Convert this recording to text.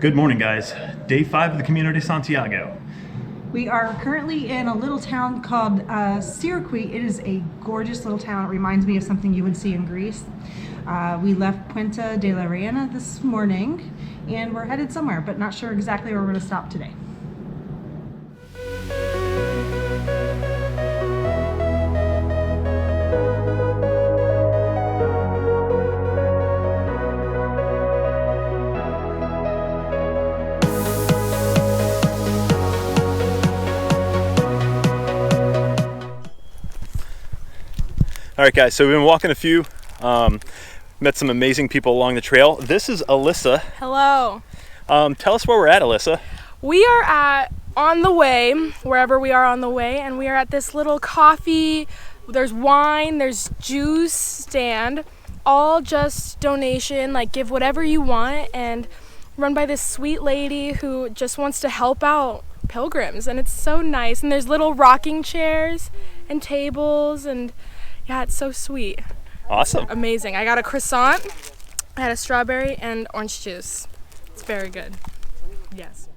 Good morning, guys. Day 5 of the Camino de Santiago. We are currently in a little town called Sirqui. It is a gorgeous little town. It reminds me of something you would see in Greece. We left Puenta la Reina this morning and we're headed somewhere, but not sure exactly where we're going to stop today. All right, guys, so we've been walking a few, met some amazing people along the trail. This is Alyssa. Hello. Tell us where we're at, Alyssa. We are on the way, wherever we are on the way, and we are at this little coffee, there's wine, there's juice stand, all just donation, like give whatever you want, and run by this sweet lady who just wants to help out pilgrims, and it's so nice. And there's little rocking chairs and tables, and yeah, it's so sweet. Awesome. Amazing. I got a croissant, I had a strawberry and orange juice. It's very good. Yes.